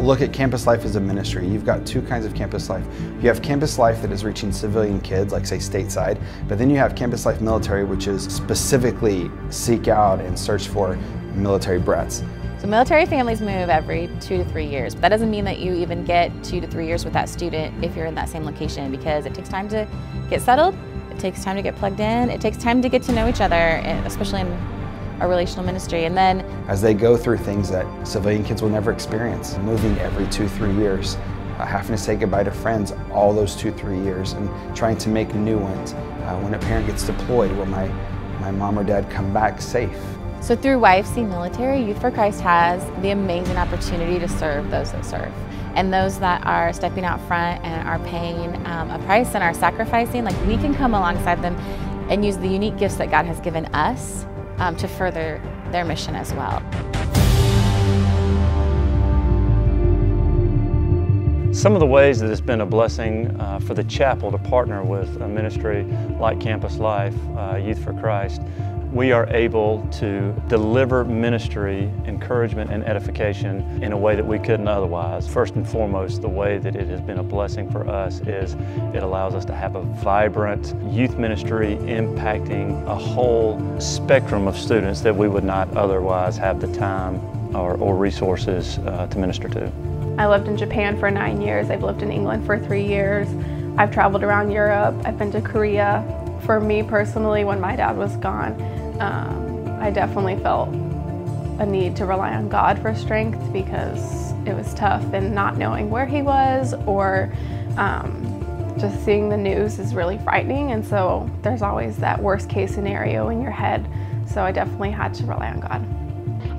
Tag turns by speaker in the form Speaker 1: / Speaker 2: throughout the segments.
Speaker 1: look at campus life as a ministry, you've got two kinds of campus life. You have campus life that is reaching civilian kids, like say stateside, but then you have campus life military, which is specifically seek out and search for military brats.
Speaker 2: So military families move every 2 to 3 years, but that doesn't mean that you even get 2 to 3 years with that student if you're in that same location, because it takes time to get settled, it takes time to get plugged in, it takes time to get to know each other, and especially in a relational ministry. And then
Speaker 1: as they go through things that civilian kids will never experience, moving every 2-3 years, having to say goodbye to friends all those 2-3 years, and trying to make new ones. When a parent gets deployed, will my mom or dad come back safe?
Speaker 2: So through YFC Military, Youth for Christ has the amazing opportunity to serve those that serve. And those that are stepping out front and are paying a price and are sacrificing, like we can come alongside them and use the unique gifts that God has given us to further their mission as well.
Speaker 3: Some of the ways that it's been a blessing for the chapel to partner with a ministry like Campus Life, Youth for Christ, we are able to deliver ministry, encouragement, and edification in a way that we couldn't otherwise. First and foremost, the way that it has been a blessing for us is it allows us to have a vibrant youth ministry impacting a whole spectrum of students that we would not otherwise have the time or resources to minister to.
Speaker 4: I lived in Japan for 9 years. I've lived in England for 3 years. I've traveled around Europe. I've been to Korea. For me personally, when my dad was gone, I definitely felt a need to rely on God for strength, because it was tough, and not knowing where he was or just seeing the news is really frightening, and so there's always that worst case scenario in your head. So I definitely had to rely on God.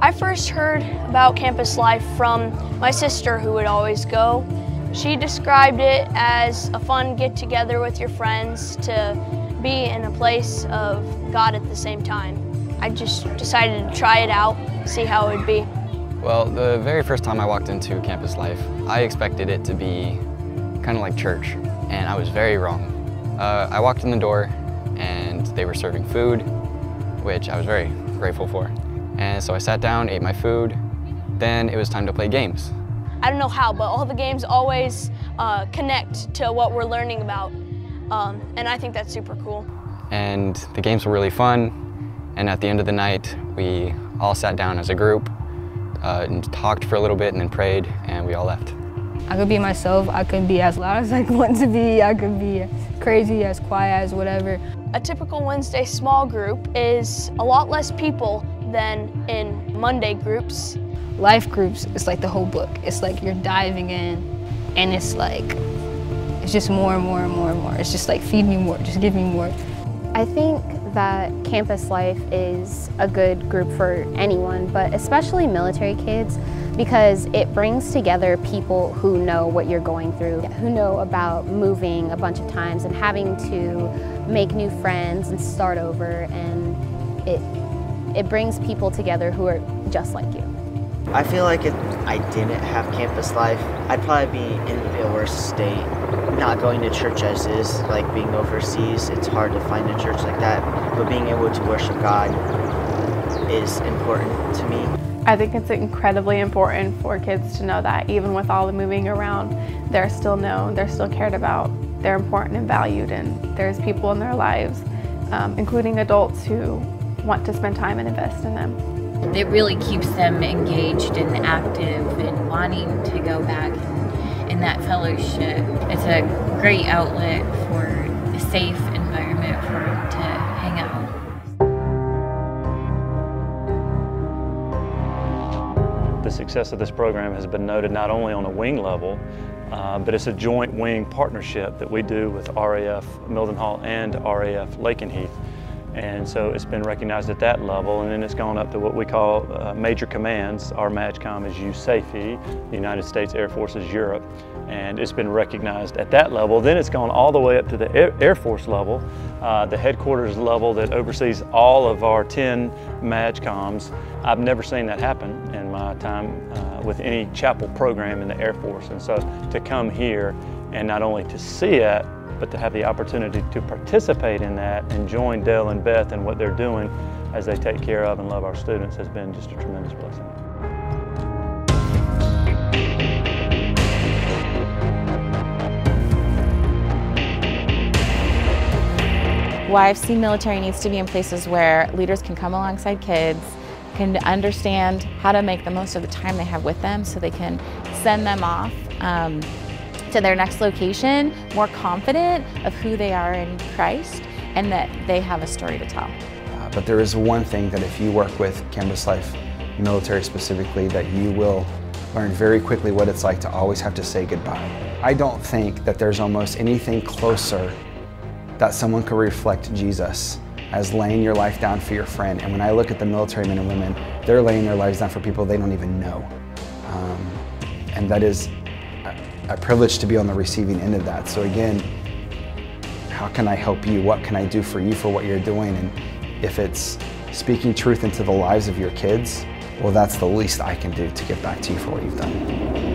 Speaker 5: I first heard about campus life from my sister, who would always go. She described it as a fun get-together with your friends to be in a place of God at the same time. I just decided to try it out, see how it would be.
Speaker 6: Well, the very first time I walked into campus life, I expected it to be kind of like church, and I was very wrong. I walked in the door and they were serving food, which I was very grateful for. And so I sat down, ate my food, then it was time to play games.
Speaker 5: I don't know how, but all the games always connect to what we're learning about. And I think that's super cool.
Speaker 6: And the games were really fun, and at the end of the night, we all sat down as a group and talked for a little bit and then prayed, and we all left.
Speaker 7: I could be myself. I could be as loud as I want to be. I could be crazy, as quiet as whatever.
Speaker 5: A typical Wednesday small group is a lot less people than in Monday groups.
Speaker 7: Life groups is like the whole book. It's like you're diving in, and it's like, it's just more and more and more and more. It's just like, feed me more, just give me more.
Speaker 8: I think that campus life is a good group for anyone, but especially military kids, because it brings together people who know what you're going through, who know about moving a bunch of times and having to make new friends and start over, and it brings people together who are just like you.
Speaker 9: I feel like if I didn't have campus life, I'd probably be in a worse state. Not going to church as is, like being overseas, it's hard to find a church like that, but being able to worship God is important to me.
Speaker 4: I think it's incredibly important for kids to know that even with all the moving around, they're still known, they're still cared about, they're important and valued, and there's people in their lives, including adults who want to spend time and invest in them.
Speaker 10: It really keeps them engaged and active and wanting to go back in that fellowship. It's a great outlet for a safe environment for them to hang out.
Speaker 3: The success of this program has been noted not only on a wing level, but it's a joint wing partnership that we do with RAF Mildenhall and RAF Lakenheath. And so it's been recognized at that level, and then it's gone up to what we call major commands. Our MAJCOM is USAFE, the United States Air Forces Europe, and it's been recognized at that level. Then it's gone all the way up to the Air Force level, the headquarters level that oversees all of our 10 MAJCOMs. I've never seen that happen in my time with any chapel program in the Air Force, and so to come here and not only to see it, but to have the opportunity to participate in that and join Dale and Beth in what they're doing as they take care of and love our students has been just a tremendous blessing.
Speaker 2: YFC military needs to be in places where leaders can come alongside kids, can understand how to make the most of the time they have with them so they can send them off to their next location more confident of who they are in Christ and that they have a story to tell.
Speaker 1: But there is one thing that if you work with Campus Life military specifically, that you will learn very quickly what it's like to always have to say goodbye. I don't think that there's almost anything closer that someone could reflect Jesus as laying your life down for your friend. And when I look at the military men and women, they're laying their lives down for people they don't even know. And that is a privilege to be on the receiving end of that. So again, how can I help you? What can I do for you for what you're doing? And if it's speaking truth into the lives of your kids, well, that's the least I can do to give back to you for what you've done.